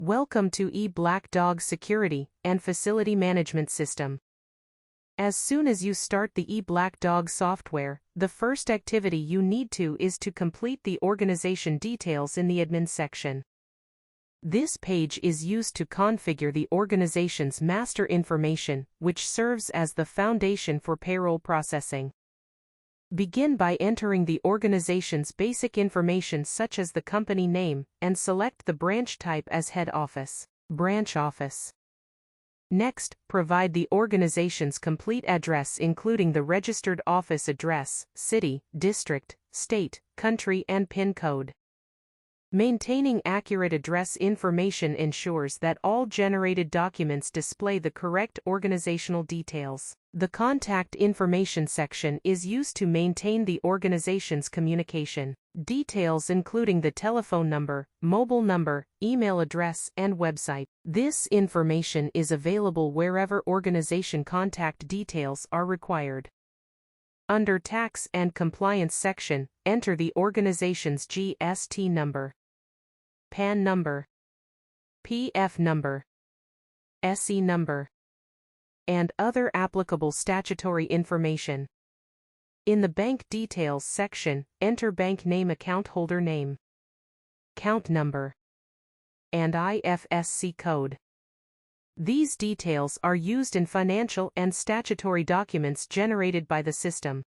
Welcome to eBLACKDOG Security and Facility Management System. As soon as you start the eBLACKDOG software, the first activity you need to is to complete the organization details in the admin section. This page is used to configure the organization's master information, which serves as the foundation for payroll processing. Begin by entering the organization's basic information such as the company name, and select the branch type as head office, branch office. Next, provide the organization's complete address including the registered office address, city, district, state, country and PIN code. Maintaining accurate address information ensures that all generated documents display the correct organizational details. The contact information section is used to maintain the organization's communication details including the telephone number, mobile number, email address, and website. This information is available wherever organization contact details are required. Under Tax and Compliance section, enter the organization's GST number, PAN number, PF number, SE number, and other applicable statutory information. In the Bank Details section, enter bank name, account holder name, account number, and IFSC code. These details are used in financial and statutory documents generated by the system.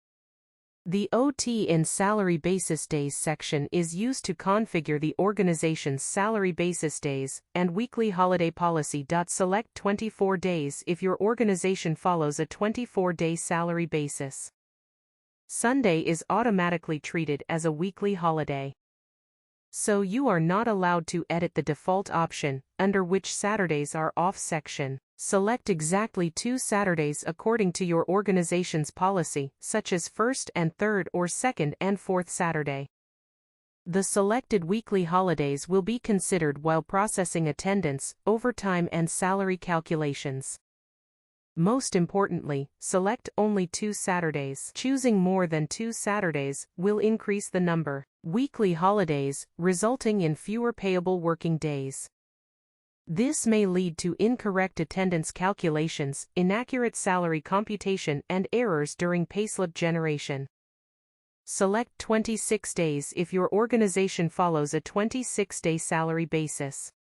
The OT in Salary Basis Days section is used to configure the organization's salary basis days and weekly holiday policy. Select 24 days if your organization follows a 24-day salary basis. Sunday is automatically treated as a weekly holiday, so you are not allowed to edit the default option, under which Saturdays are off section. Select exactly 2 Saturdays according to your organization's policy, such as first and third or second and fourth Saturday. The selected weekly holidays will be considered while processing attendance, overtime and salary calculations. Most importantly, select only 2 Saturdays. Choosing more than 2 Saturdays will increase the number weekly holidays, resulting in fewer payable working days. This may lead to incorrect attendance calculations, inaccurate salary computation, and errors during payslip generation. Select 26 days if your organization follows a 26-day salary basis.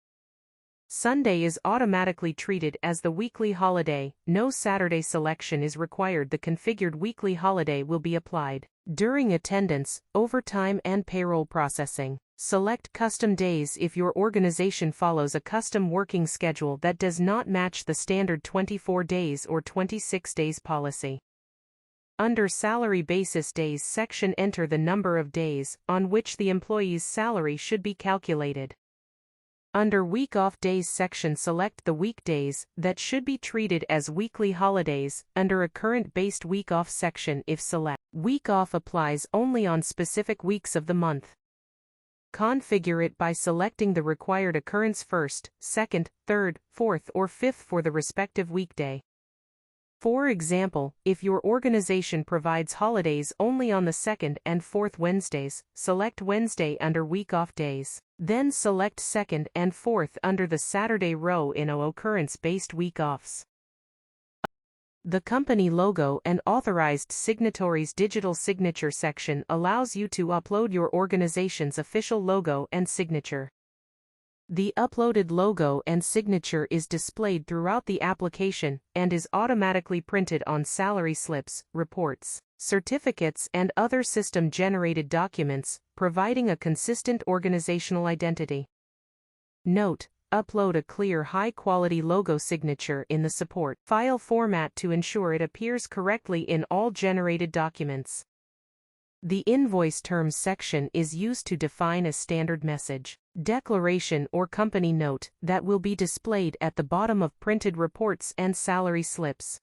Sunday is automatically treated as the weekly holiday. No Saturday selection is required. The configured weekly holiday will be applied during attendance, overtime, and payroll processing. Select custom days if your organization follows a custom working schedule that does not match the standard 24 days or 26 days policy. Under Salary Basis Days section, enter the number of days on which the employee's salary should be calculated. Under Week Off Days section, select the weekdays that should be treated as weekly holidays. Under a current-based week off section, if select week off applies only on specific weeks of the month. Configure it by selecting the required occurrence first, second, third, fourth, or fifth for the respective weekday. For example, if your organization provides holidays only on the second and fourth Wednesdays, select Wednesday under Week Off Days. Then select second and fourth under the Saturday row in occurrence-based week offs. The company logo and authorized signatories digital signature section allows you to upload your organization's official logo and signature. The uploaded logo and signature is displayed throughout the application and is automatically printed on salary slips, reports, certificates, and other system-generated documents, providing a consistent organizational identity. Note: upload a clear, high-quality logo signature in the support file format to ensure it appears correctly in all generated documents. The Invoice Terms section is used to define a standard message, declaration, or company note that will be displayed at the bottom of printed reports and salary slips.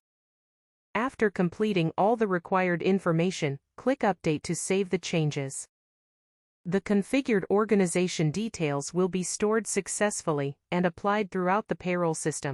After completing all the required information, click Update to save the changes. The configured organization details will be stored successfully and applied throughout the payroll system.